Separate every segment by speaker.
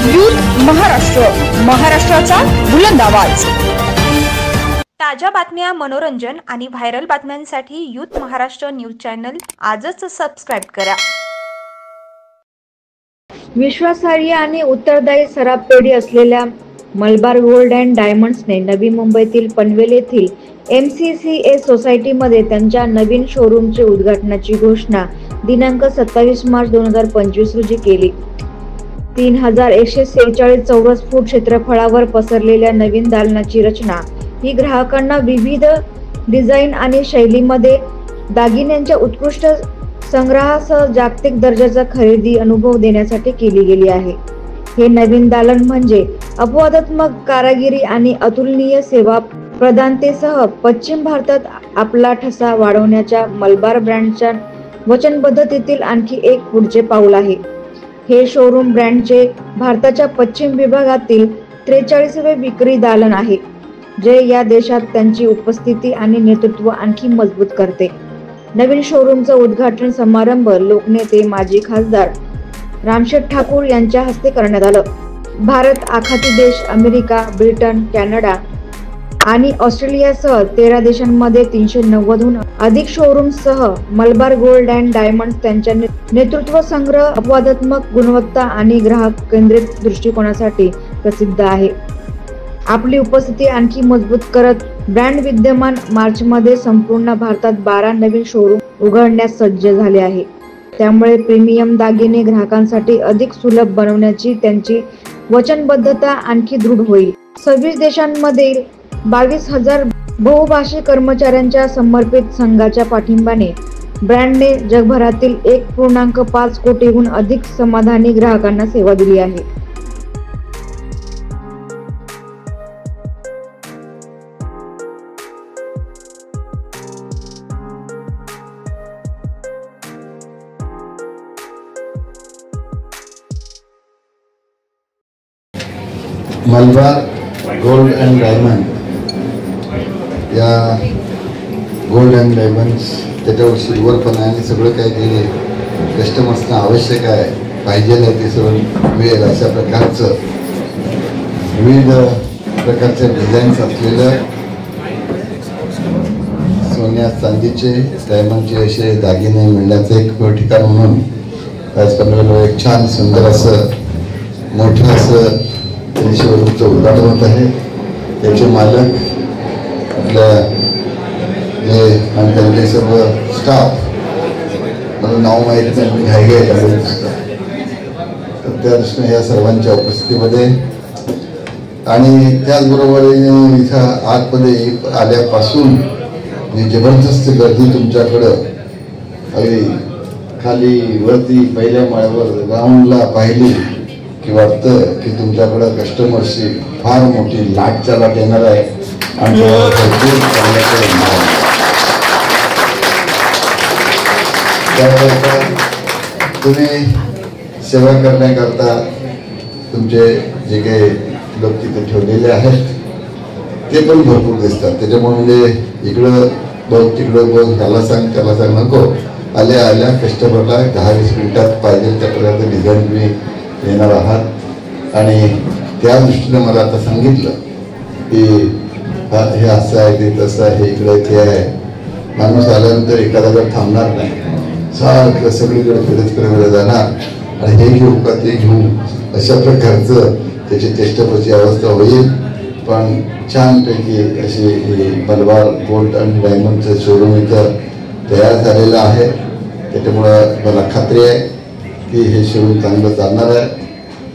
Speaker 1: Youth Maharashtra, महाराष्ट्राचा बुलंद आवाज। ताज्या बातम्या, मनोरंजन आणि व्हायरल बातम्यांसाठी यूथ महाराष्ट्र न्यूज चॅनल आजच सबस्क्राइब करा।
Speaker 2: विश्वासार्ह आणि उत्तरदायी सराफ पेढी असलेल्या मलबार गोल्ड अँड डायमंड्सने नवी मुंबईतील पनवेल येथील MCCA सोसायटीमध्ये त्यांच्या नवीन शोरूमचे उद्घाटनाची घोषणा दिनांक 27 मार्च 2025 रोजी केली। 3146 चौरस फूट क्षेत्रफळावर पसरलेल्या नवीन दालनाची रचना ही ग्राहकांना विविध डिझाईन आणि शैलीमध्ये दागिन्यांच्या उत्कृष्ट संग्रहासह जागतिक दर्जाचा खरेदी अनुभव देण्यासाठी केली गेली आहे। हे नवीन दालन म्हणजे अपवादात्मक कारागिरी आणि अतुलनीय सेवा प्रदानतेसह पश्चिम भारतात आपला ठसा वाढवण्याच्या मलबार ब्रँडच्या वचनबद्धतेतील आणखी एक पुढचे पाऊल आहे। हे शोरूम ब्रँडचे भारताच्या पश्चिम विभागातील 43वे विक्री दालन आहे, जे या देशात त्यांची उपस्थिती आणि नेतृत्व आणखी मजबूत करते। नवीन शोरूमचा उद्घाटन समारंभ लोकनेते माजी खासदार रामशेठ ठाकूर यांच्या हस्ते करण्यात आलं। भारत, आखाती देश, अमेरिका, ब्रिटन, कॅनडा आणि ऑस्ट्रेलियासह 13 देशांमध्ये 390हून अधिक शोरूम्ससह मलबार गोल्ड अँड डायमंड्स त्यांच्या नेतृत्व संग्रह, अपवादात्मक गुणवत्ता आणि ग्राहक केंद्रित दृष्टिकोनासाठी प्रसिद्ध आहे। आपली उपस्थिती आणखी मजबूत करत ब्रँड विद्यमान मार्चमध्ये संपूर्ण भारतात 12 नवीन शोरूम उघडण्यास सज्ज झाले आहे। त्यामुळे प्रीमियम दागिने ग्राहकांसाठी अधिक सुलभ बनवण्याची त्यांची वचनबद्धता आणखी दृढ होईल। 26 देशांमधील 22,000 बहुभाषिक कर्मचाऱ्यांच्या समर्पित संघाच्या पाठिंब्याने ब्रँडने जगभरातील 1.5 कोटीहून अधिक समाधानी ग्राहकांना सेवा दिली आहे।
Speaker 3: मलबार गोल्ड अँड डायमंड या गोल्ड अँड डायमंड्स त्याच्यावर सिल्वर पण आहे आणि सगळं काही जे कस्टमर्सना आवश्यक आहे पाहिजे आहे ते सगळं मिळेल अशा प्रकारचं विविध प्रकारचे डिझाईन्स असलेलं सोन्या चांदीचे डायमंडचे असे दागिने मिळण्याचं एक ठिकाण म्हणून आज पनवेलवर एक छान सुंदर असं मोठं असं शोरूमचं उद्घाटन होत आहे। त्याचे मालक आपल्या जे आणि त्यांचे सर्व स्टाफ मला नाव माहीत नाही, मी घाई तर त्या दृष्टीने या सर्वांच्या उपस्थितीमध्ये आणि त्याचबरोबर इथं आतमध्ये आल्यापासून जी जबरदस्त गर्दी तुमच्याकडं अगदी खाली वरती पहिल्या माळ्यावर ग्राउंडला पाहिली की वाटतं की तुमच्याकडं कस्टमर्सची फार मोठी लाट चालत येणार आहे आणि त्याकरता तुम्ही सेवा करण्याकरता तुमचे जे काही लोक तिथे ठेवलेले आहेत ते पण भरपूर दिसतात। त्याच्यामुळे म्हणजे इकडं बघ तिकडं बघ, ह्याला सांग त्याला सांग नको, आल्या आल्या कस्टमरला 10-20 मिनिटात पाहिजे त्यापर्यंत डिझाईन तुम्ही येणार आहात। आणि त्या दृष्टीने मला आता सांगितलं की हे असं आहे ते तसं आहे इकडे ते आहे। माणूस आल्यानंतर एखादा जर थांबणार नाही, सारखं सगळीकडे फिरत जाणार आणि हे घेऊ का ते घेऊ अशा प्रकारचं त्याची चेष्टापची अवस्था होईल। पण छानपैकी अशी मलबार गोल्ड अँड डायमंडचं शोरूम इथं तयार झालेलं आहे। त्याच्यामुळं मला खात्री आहे की हे शोरूम चांगलं चालणार आहे।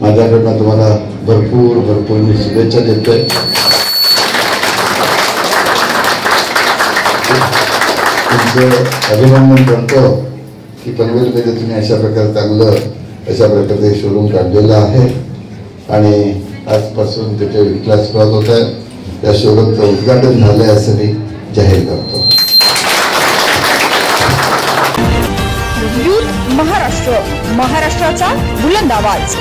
Speaker 3: माझ्याकडनं तुम्हाला भरपूर मी शुभेच्छा देतोय। तुमचं अभिनंदन करतो की पनवेलमध्ये तुम्ही अशा प्रकारचं शोरूम काढलेलं आहे आणि आजपासून त्याच्या विकला सुरुवात होत आहे। त्या शोरूमचं उद्घाटन झालंय असं मी जाहीर करतो।
Speaker 1: यूथ महाराष्ट्र, महाराष्ट्राचा बुलंद आवाज।